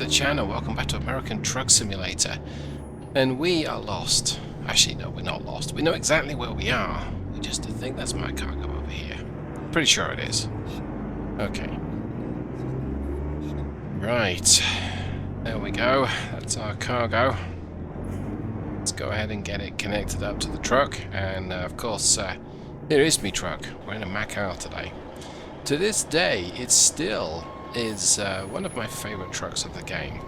the channel. Welcome back to American Truck Simulator. And we are lost. Actually, no, we're not lost. We know exactly where we are. We just think that's my cargo over here. Pretty sure it is. Okay. Right. There we go. That's our cargo. Let's go ahead and get it connected up to the truck. And, of course, here is me truck. We're in a Mack today. To this day, it still is one of my favorite trucks of the game.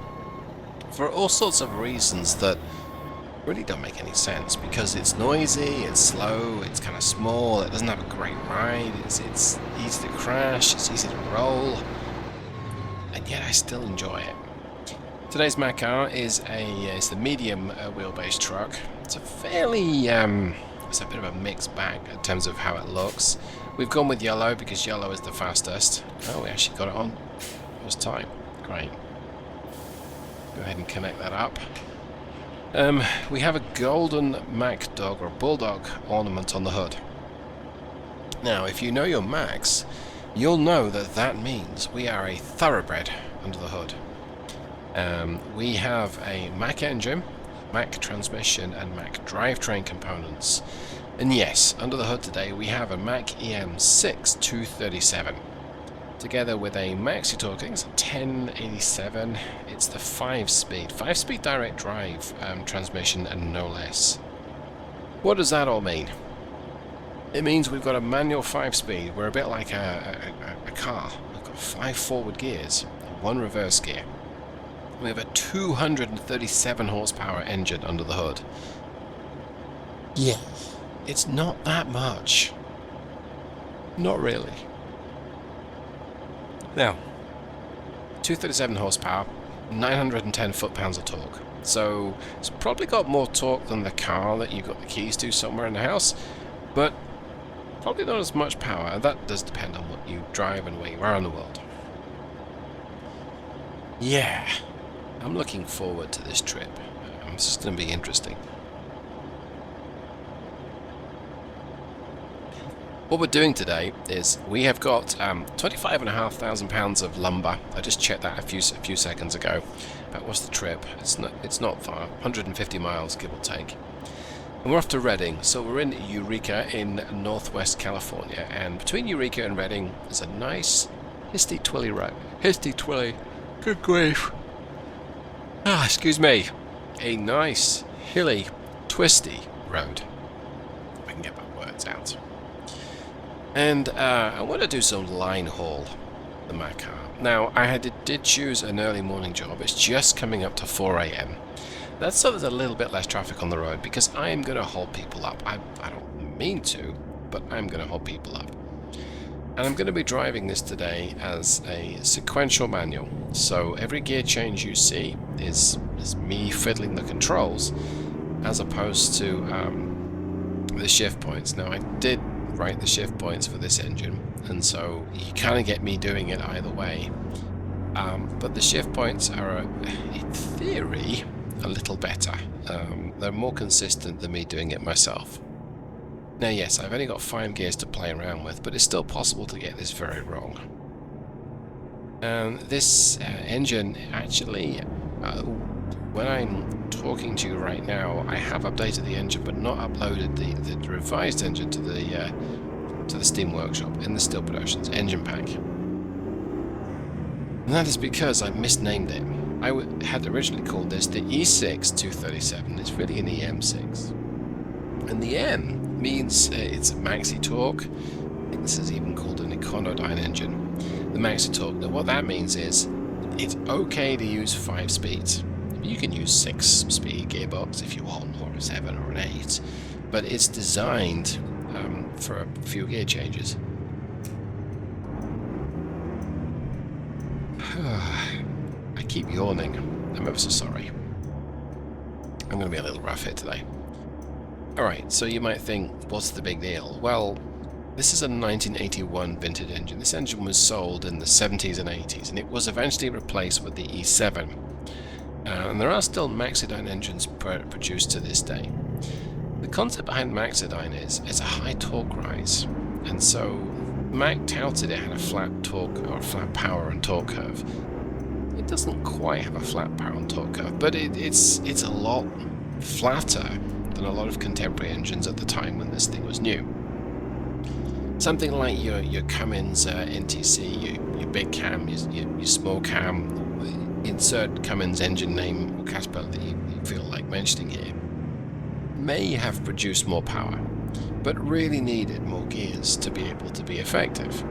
For all sorts of reasons that really don't make any sense. Because it's noisy, it's slow, it's kind of small, it doesn't have a great ride, it's easy to crash, it's easy to roll. And yet I still enjoy it. Today's Mack is the medium wheelbase truck. It's a fairly, it's a bit of a mixed bag in terms of how it looks. We've gone with yellow because yellow is the fastest. Oh, we actually got it on. It was time. Great. Go ahead and connect that up. We have a golden Mack dog or bulldog ornament on the hood. Now, if you know your Macks, you'll know that that means we are a thoroughbred under the hood. We have a Mack engine, Mack transmission, and Mack drivetrain components. And yes, under the hood today we have a Mack EM6-237. Together with a MaxiTorque, I think it's a 1087. It's the 5-speed direct drive transmission, and no less. What does that all mean? It means we've got a manual 5-speed. We're a bit like a car. We've got 5 forward gears and 1 reverse gear. We have a 237 horsepower engine under the hood. Yeah. It's not that much. Not really. Now, 237 horsepower, 910 foot-pounds of torque. So, it's probably got more torque than the car that you've got the keys to somewhere in the house, but probably not as much power. That does depend on what you drive and where you are in the world. Yeah, I'm looking forward to this trip. This is going to be interesting. What we're doing today is we have got 25,500 pounds of lumber. I just checked that a few seconds ago. That was the trip. It's not far, 150 miles give or take. And we're off to Redding. So we're in Eureka in northwest California, and between Eureka and Redding is a nice histy-twilly road. Histy-twilly. Good grief. Ah, excuse me. A nice hilly, twisty road. If I can get my words out. And I want to do some line haul, the Mack car. Now, I did choose an early morning job. It's just coming up to 4 AM. That's so there's a little bit less traffic on the road because I am going to hold people up. I don't mean to, but I'm going to hold people up. And I'm going to be driving this today as a sequential manual. So every gear change you see is me fiddling the controls as opposed to the shift points. Now, I did write the shift points for this engine, and so you kind of get me doing it either way, but the shift points are in theory a little better. They're more consistent than me doing it myself. Now yes, I've only got 5 gears to play around with, but it's still possible to get this very wrong. This engine actually, when I'm talking to you right now, I have updated the engine but not uploaded the revised engine to the Steam Workshop in the Steel Productions engine pack. And that is because I misnamed it. I had originally called this the E6-237. It's really an EM6. And the M means it's a MaxiTorque. I think this is even called an Econodyne engine. The MaxiTorque. Now what that means is it's okay to use 5 speeds. You can use 6-speed gearbox if you want, or a 7 or an 8, but it's designed for a few gear changes. I keep yawning. I'm ever so sorry. I'm going to be a little rough here today. Alright, so you might think, what's the big deal? Well, this is a 1981 vintage engine. This engine was sold in the 70s and 80s, and it was eventually replaced with the E7. And there are still MaxiTorque engines produced to this day. The concept behind MaxiTorque is it's a high torque rise, and so Mack touted it had a flat torque or flat power and torque curve. it doesn't quite have a flat power and torque curve, but it's a lot flatter than a lot of contemporary engines at the time when this thing was new. Something like your Cummins NTC, your big cam, your small cam, insert Cummins engine name or Caterpillar that you feel like mentioning here, may have produced more power, but really needed more gears to be able to be effective.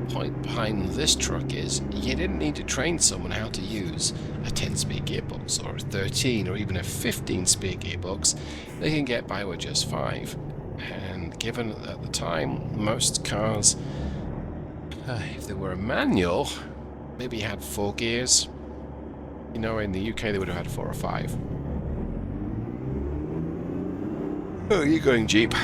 The point behind this truck is you didn't need to train someone how to use a 10-speed gearbox or a 13 or even a 15-speed gearbox. They can get by with just 5. And given at the time most cars, if they were a manual, maybe had 4 gears. You know, in the UK they would have had 4 or 5. Oh, you're going Jeep.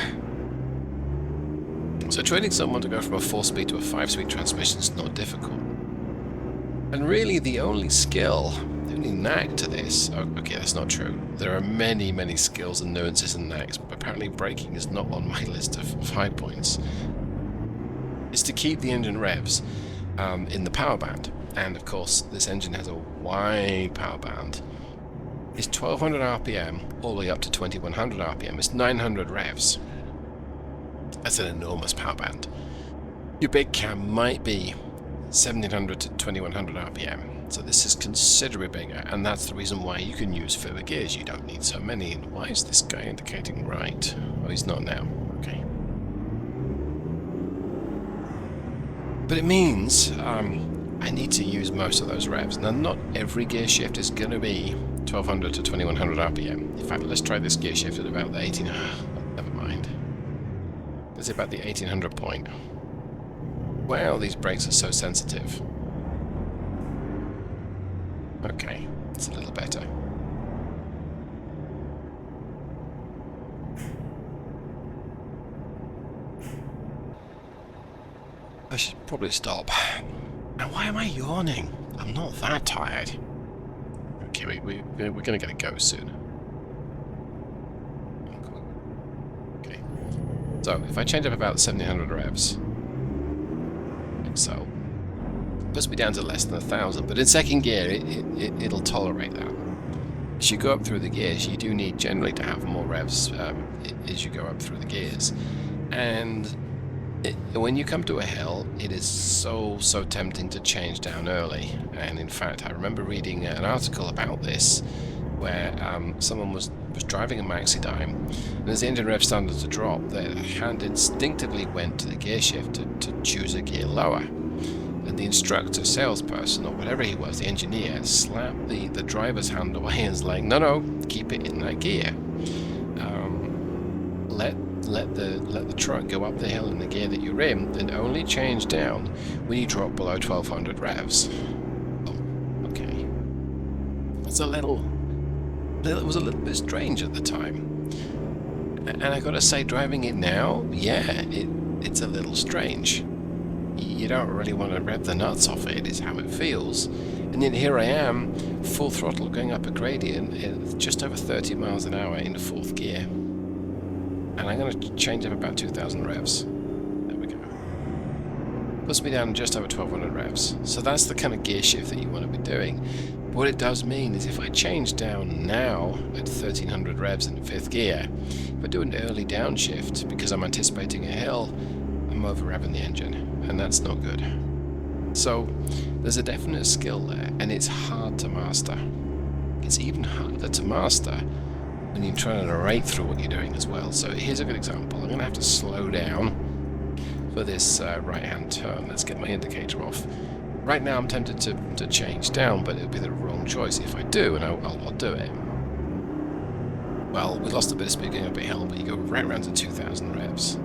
So training someone to go from a 4-speed to a 5-speed transmission is not difficult. And really the only skill, the only knack to this, okay, that's not true. There are many, many skills and nuances and knacks, but apparently braking is not on my list of high points. Is to keep the engine revs in the power band. And of course, this engine has a wide power band. It's 1200 RPM all the way up to 2100 RPM. It's 900 revs. That's an enormous power band. Your big cam might be 1700 to 2100 RPM. So this is considerably bigger, and that's the reason why you can use fewer gears. You don't need so many. And why is this guy indicating right? Oh, he's not now. Okay. But it means I need to use most of those revs. Now, not every gear shift is going to be 1200 to 2100 RPM. In fact, let's try this gear shift at about the 18... never mind. It's about the 1800 point. Wow, these brakes are so sensitive. Okay, it's a little better. I should probably stop. Now, why am I yawning? I'm not that tired. Okay, we're going to get a go soon. Okay. So, if I change up about 1700 revs, like so, puts me down to less than 1000, but in second gear, it'll tolerate that. As you go up through the gears, you do need generally to have more revs as you go up through the gears. And when you come to a hill, it is so tempting to change down early. And in fact, I remember reading an article about this where someone was driving a maxi dyme, and as the engine rev started to drop, their hand instinctively went to the gear shift to choose a gear lower. And the instructor, salesperson, or whatever he was, the engineer, slapped the driver's hand away and was like, no, keep it in that gear. Let the truck go up the hill in the gear that you're in, and only change down when you drop below 1200 revs. Oh, okay. It's it was a little bit strange at the time. And I gotta say, driving it now, yeah, it's a little strange. You don't really want to rev the nuts off it, is how it feels. And then here I am, full throttle, going up a gradient at just over 30 miles an hour in the 4th gear. And I'm going to change up about 2000 revs. There we go. Puts me down just over 1200 revs. So that's the kind of gear shift that you want to be doing. But what it does mean is if I change down now at 1300 revs in 5th gear, if I do an early downshift because I'm anticipating a hill, I'm over revving the engine, and that's not good. So there's a definite skill there, and it's hard to master. It's even harder to master when you're trying to narrate through what you're doing as well. So here's a good example. I'm going to have to slow down for this right-hand turn. Let's get my indicator off. Right now I'm tempted to change down, but it'll be the wrong choice if I do, and I'll do it. Well, we lost a bit of speed going up a hill, but you go right around to 2000 revs.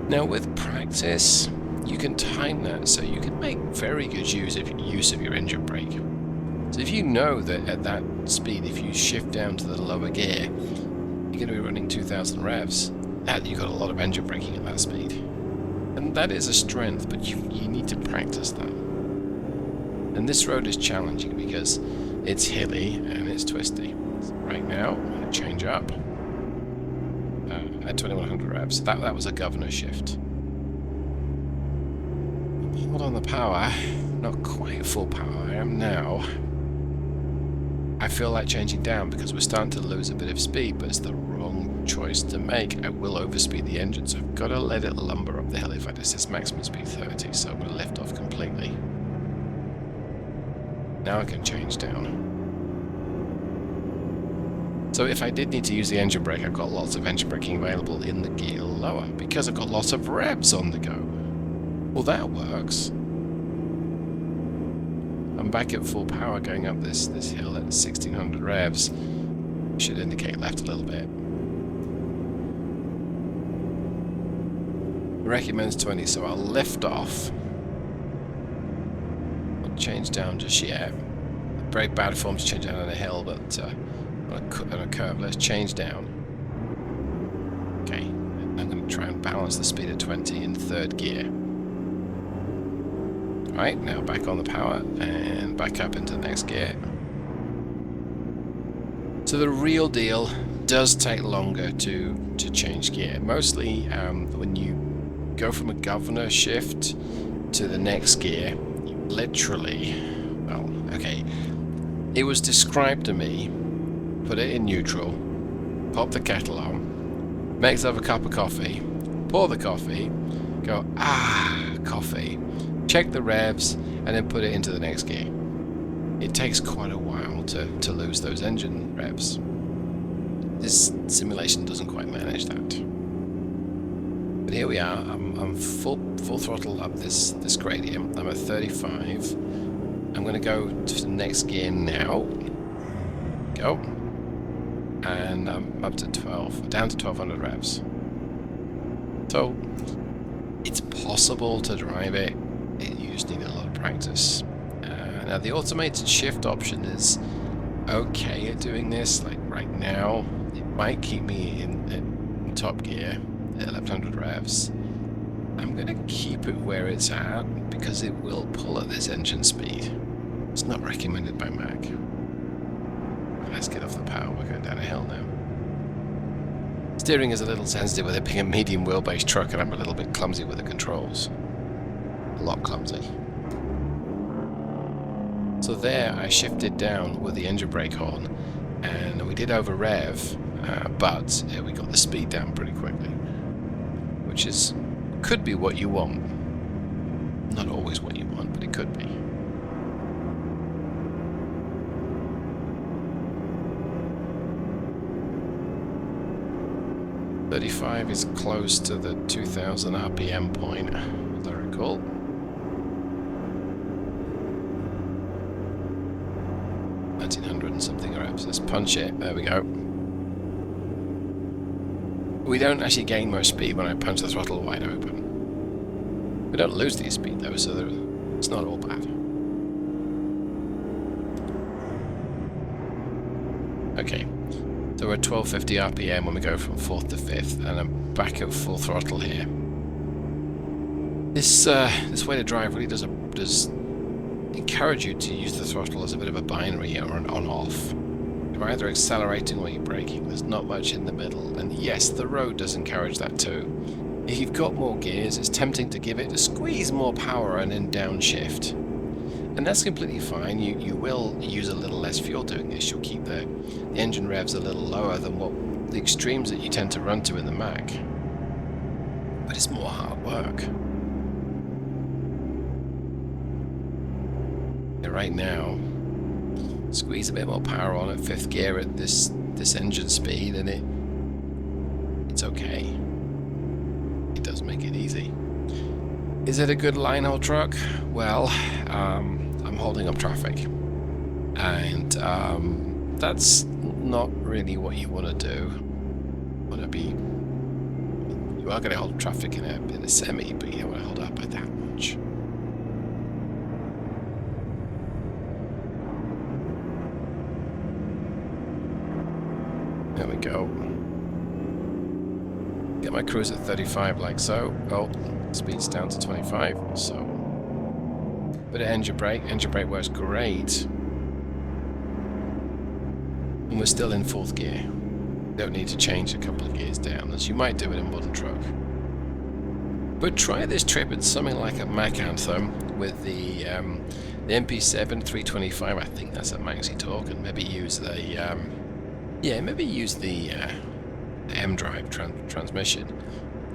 Now with practice, you can time that so you can make very good use of your engine brake. So if you know that at that speed, if you shift down to the lower gear, you're going to be running 2000 revs, you've got a lot of engine braking at that speed. And that is a strength, but you need to practice that. And this road is challenging because it's hilly and it's twisty. So right now, I'm going to change up at 2100 revs. That was a governor shift. Hold on the power. not quite full power. I am now. I feel like changing down because we're starting to lose a bit of speed, but it's the wrong choice to make. I will overspeed the engine, so I've got to let it lumber up the hill. In fact, it says maximum speed 30, so I'm going to lift off completely. Now I can change down. So if I did need to use the engine brake, I've got lots of engine braking available in the gear lower, because I've got lots of revs on the go. Well, that works. I'm back at full power going up this hill at 1600 revs. Should indicate left a little bit. It recommends 20, so I'll lift off. I'll change down just yet. Very bad form to change down on a hill, but on a curve, let's change down. Okay, and I'm going to try and balance the speed at 20 in third gear. Right, now back on the power and back up into the next gear. So the real deal does take longer to change gear. Mostly when you go from a governor shift to the next gear, you literally, well, okay, it was described to me, put it in neutral, pop the kettle on, make yourself a cup of coffee, pour the coffee, go, coffee. Check the revs, and then put it into the next gear. It takes quite a while to lose those engine revs. This simulation doesn't quite manage that. But here we are. I'm full throttle up this gradient. I'm at 35. I'm going to go to the next gear now. Go. And I'm up to 12, down to 1200 revs. So it's possible to drive it. You just need a lot of practice. Now the automated shift option is okay at doing this. Like right now, it might keep me in top gear at 1100 revs. I'm going to keep it where it's at because it will pull at this engine speed. It's not recommended by Mack. Let's get off the power. We're going down a hill now. Steering is a little sensitive with it being a medium wheelbase truck, and I'm a little bit clumsy with the controls. A lot clumsy. So there I shifted down with the engine brake on, and we did over rev, but we got the speed down pretty quickly, which could be what you want. Not always what you want, but it could be. .35 is close to the 2000 RPM point, as I recall. 1900 and something revs. Let's punch it. There we go. We don't actually gain much speed when I punch the throttle wide open. We don't lose the speed though, so it's not all bad. Okay, so we're at 1250 RPM when we go from 4th to 5th, and I'm back at full throttle here. This way to drive really does encourage you to use the throttle as a bit of a binary or an on-off. You're either accelerating or you're braking. There's not much in the middle, and yes, the road does encourage that too. If you've got more gears, it's tempting to give it a squeeze more power and then downshift. And that's completely fine. You will use a little less fuel doing this. You'll keep the engine revs a little lower than what the extremes that you tend to run to in the Mack. But it's more hard work. And right now, squeeze a bit more power on at 5th gear at this engine speed, and it's okay. It does make it easy. Is it a good line haul truck? Well, I'm holding up traffic, and that's not really what you want to do. You are going to hold up traffic in a semi, but you don't want to hold up by that much. There we go. Get my cruise at 35 like so. Oh, speed's down to 25, so bit of engine brake works great, and we're still in 4th gear. Don't need to change a couple of gears down as you might do in a modern truck. But try this trip in something like a Mack Anthem with the MP7-325. I think that's a MaxiTorque, and maybe use the M drive transmission,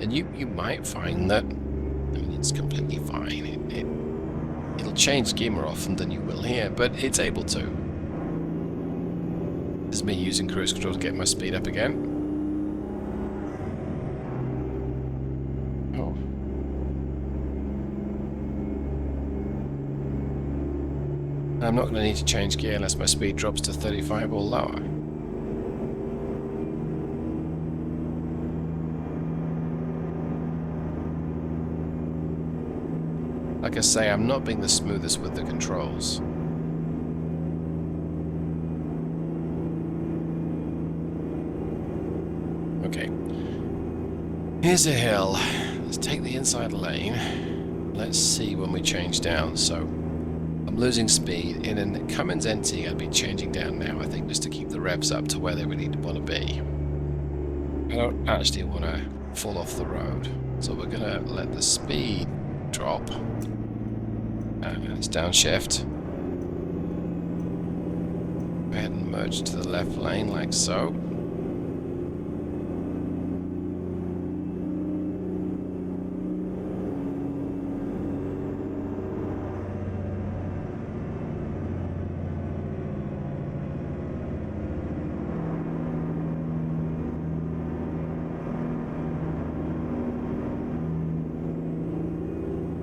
and you might find that, I mean, it's completely fine. It'll change gear more often than you will here, but it's able to. This is me using cruise control to get my speed up again. Oh. I'm not going to need to change gear unless my speed drops to 35 or lower. Like I say, I'm not being the smoothest with the controls. Okay. Here's a hill. Let's take the inside lane. Let's see when we change down. So, I'm losing speed. In a Cummins NT, I'd be changing down now, I think, just to keep the revs up to where they really want to be. I don't actually want to fall off the road. So we're going to let the speed drop. It's downshift. Go ahead and merge to the left lane like so.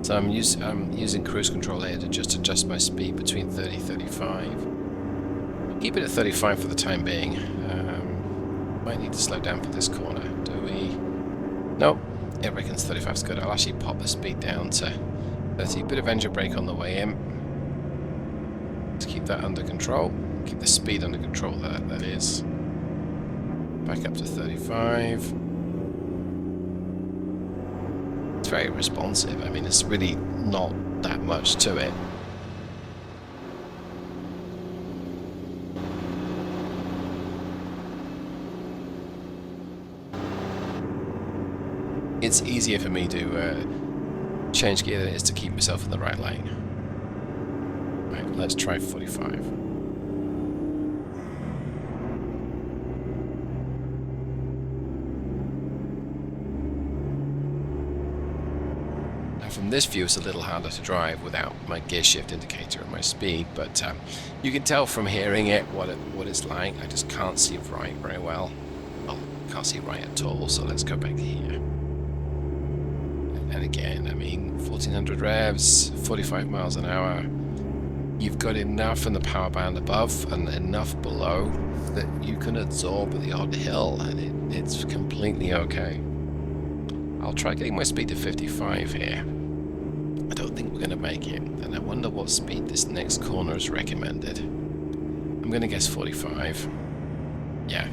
So I'm using cruise control here to just adjust my speed between 30 and 35. Keep it at 35 for the time being. Might need to slow down for this corner. Do we? Nope. It reckons 35 is good. I'll actually pop the speed down to 30. Bit of engine brake on the way in. Let's keep that under control. Keep the speed under control, that is. Back up to 35. It's very responsive. I mean, it's really not that much to it. It's easier for me to change gear than it is to keep myself in the right lane. Right, let's try 45. From this view, it's a little harder to drive without my gear shift indicator and my speed, but you can tell from hearing it what it's like. I just can't see right very well. Well, can't see right at all, so let's go back here. And again, I mean, 1400 revs, 45 miles an hour. You've got enough in the power band above and enough below that you can absorb the odd hill, and it's completely okay. I'll try getting my speed to 55 here. I don't think we're going to make it, and I wonder what speed this next corner is recommended. I'm going to guess 45. Yeah.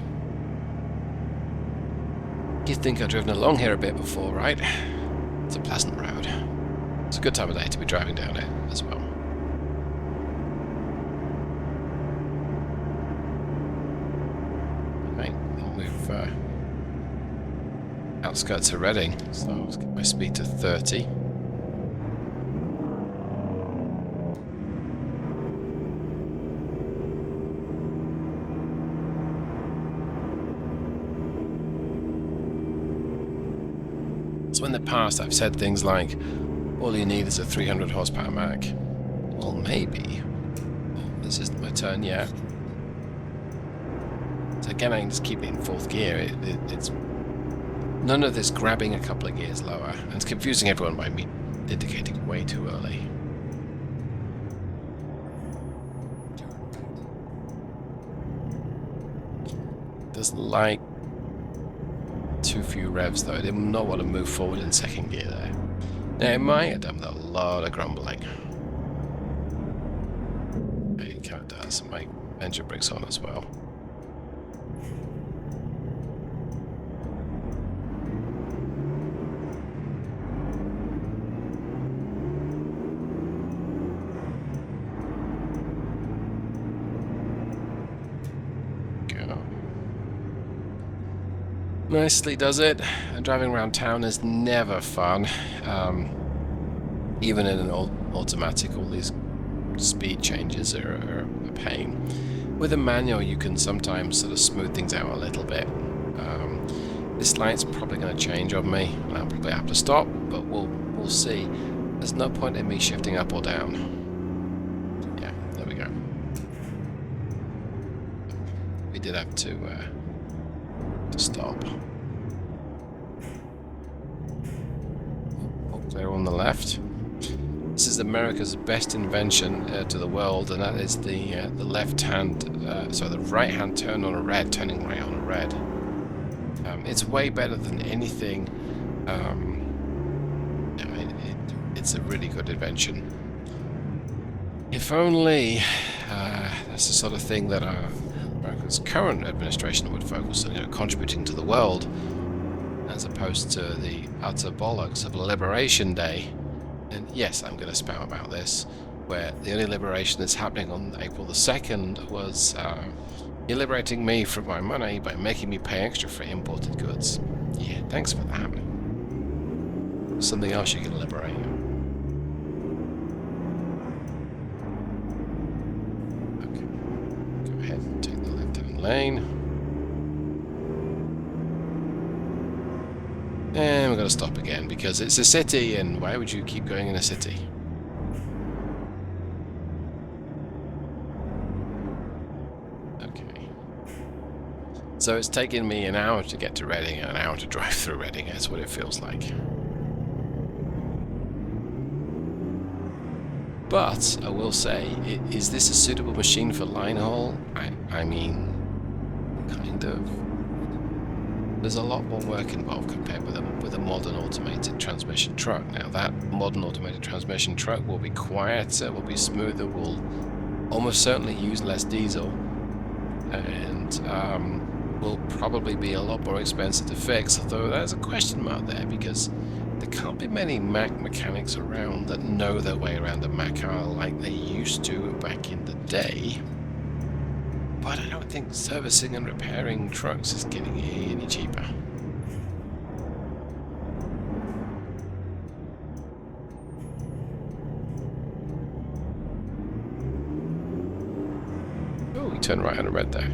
You'd think I've driven along here a bit before, right? It's a pleasant road. It's a good time of day to be driving down it as well. Right, and we've outskirts of Reading, so let's get my speed to 30. So in the past I've said things like, all you need is a 300 horsepower Mack. Well, maybe. Oh, this isn't my turn yet. So again, I can just keep it in fourth gear. It's none of this grabbing a couple of gears lower. And it's confusing everyone by me indicating way too early. Doesn't like too few revs though. I did not want to move forward in second gear there. Now it might have done a lot of grumbling. It kind of does. My engine brake's on as well. Nicely does it. And driving around town is never fun. Even in an automatic, all these speed changes are a pain. With a manual, you can sometimes sort of smooth things out a little bit. This light's probably going to change on me, and I'll probably have to stop, but we'll see. There's no point in me shifting up or down. Yeah, there we go. We did have to stop. There on the left. This is America's best invention to the world, and that is the left-hand, sorry, the right-hand turn on a red, turning right on a red. It's way better than anything. It's a really good invention. If only that's the sort of thing that America's current administration would focus on, contributing to the world, as opposed to the utter bollocks of Liberation Day. And yes, I'm going to spout about this, where the only liberation that's happening on April the 2nd was you're liberating me from my money by making me pay extra for imported goods. Yeah, thanks for that. Something else you can liberate. Okay. Go ahead and take the left-hand lane. And we're going to stop again because it's a city, and why would you keep going in a city? Okay. So it's taken me an hour to get to Reading and an hour to drive through Reading. That's what it feels like. But I will say, is this a suitable machine for line haul? I mean, kind of. There's a lot more work involved compared with a modern automated transmission truck. Now that modern automated transmission truck will be quieter, will be smoother, will almost certainly use less diesel, and will probably be a lot more expensive to fix, although there's a question mark there because there can't be many Mack mechanics around that know their way around a Mack car like they used to back in the day. But I don't think servicing and repairing trucks is getting any cheaper. Oh, he turned right on a red there.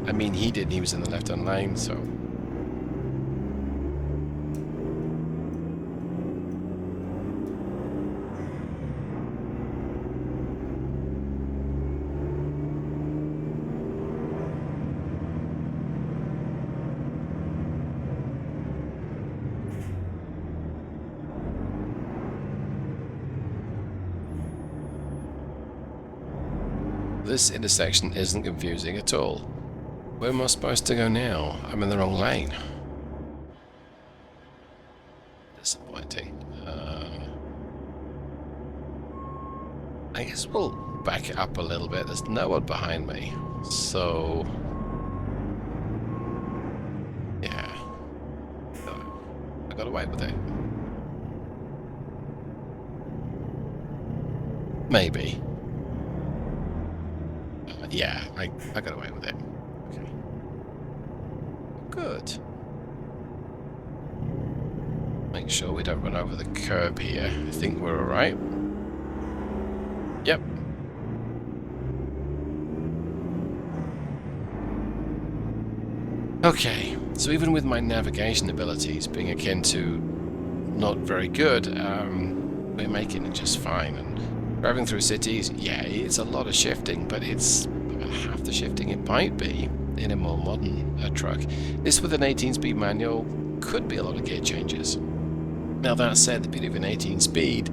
I mean, he didn't. He was in the left-hand lane, so... This intersection isn't confusing at all. Where am I supposed to go now? I'm in the wrong lane. Disappointing. I guess we'll back it up a little bit. There's no one behind me. So... yeah. I got away with it. Maybe. Yeah, I got away with it. Okay. Good. Make sure we don't run over the curb here. I think we're alright. Yep. Okay, so even with my navigation abilities being akin to not very good, we're making it just fine. And driving through cities, yeah, it's a lot of shifting, but it's about half the shifting it might be in a more modern truck. This with an 18-speed manual could be a lot of gear changes. Now that said, the beauty of an 18-speed,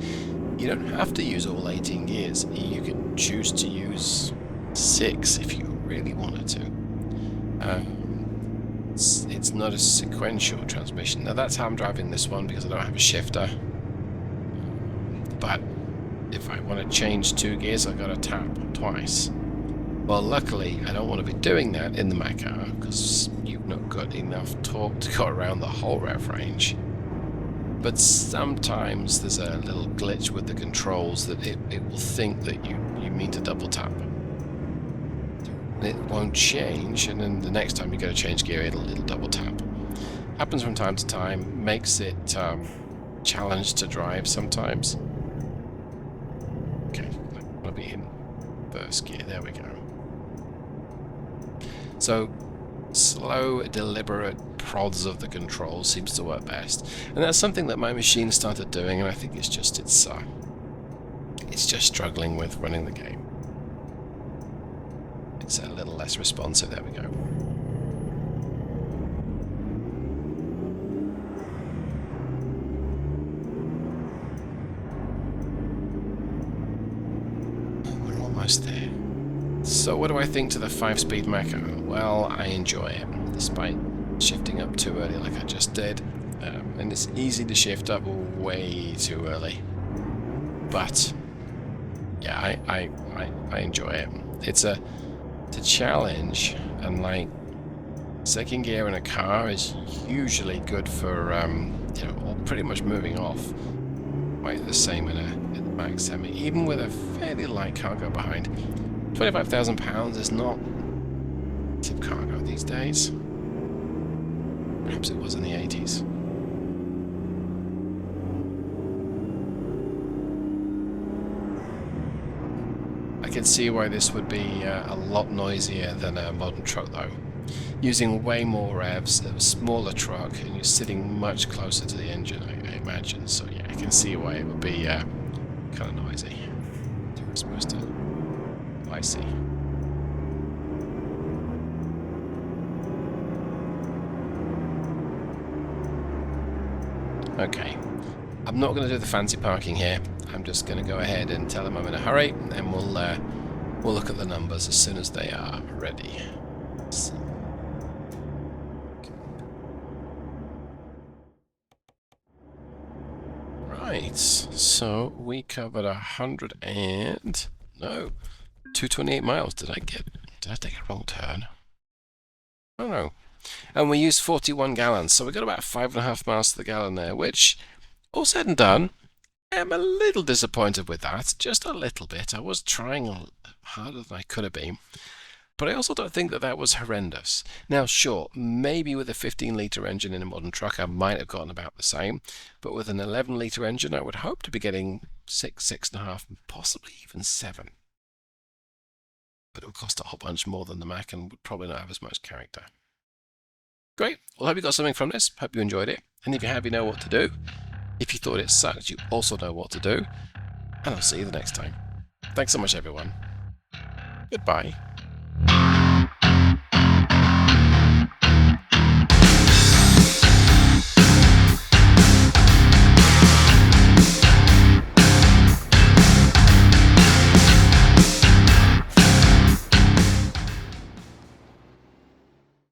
you don't have to use all 18 gears. You can choose to use 6 if you really wanted to. It's not a sequential transmission. Now that's how I'm driving this one because I don't have a shifter. But if I want to change 2 gears, I've got to tap twice. Well, luckily, I don't want to be doing that in the Mack car because you've not got enough torque to go around the whole rev range. But sometimes there's a little glitch with the controls that it will think that you mean to double tap. it won't change, and then the next time you go to change gear, it'll double tap. Happens from time to time, makes it challenge to drive sometimes. Okay, I want to be in first gear. There we go. So slow, deliberate prods of the controls seems to work best, and that's something that my machine started doing, and I think it's just struggling with running the game. It's a little less responsive. There we go. We're almost there. So what do I think to the 5-speed Mack? Well, I enjoy it, despite shifting up too early like I just did. And it's easy to shift up way too early. But yeah, I enjoy it. It's a challenge, and like second gear in a car is usually good for you know, pretty much moving off. Quite the same in the Mack Semi, even with a fairly light cargo behind. 25,000 pounds is not tip cargo these days. Perhaps it was in the 80s. I can see why this would be a lot noisier than a modern truck though. Using way more revs, a smaller truck, and you're sitting much closer to the engine, I imagine. So yeah, I can see why it would be kind of noisy. We're supposed to... I see. Okay, I'm not going to do the fancy parking here. I'm just going to go ahead and tell them I'm in a hurry, and we'll look at the numbers as soon as they are ready. So. Right, so we covered 228 miles. Did I take a wrong turn? Oh no. And we used 41 gallons, so we got about 5.5 miles to the gallon there, which, all said and done, I'm a little disappointed with that, just a little bit. I was trying harder than I could have been, but I also don't think that was horrendous. Now, sure, maybe with a 15-litre engine in a modern truck, I might have gotten about the same, but with an 11-litre engine, I would hope to be getting 6, 6.5, possibly even 7. But it would cost a whole bunch more than the Mack and would probably not have as much character. Great. Well, I hope you got something from this. Hope you enjoyed it. And if you have, you know what to do. If you thought it sucked, you also know what to do. And I'll see you the next time. Thanks so much, everyone. Goodbye.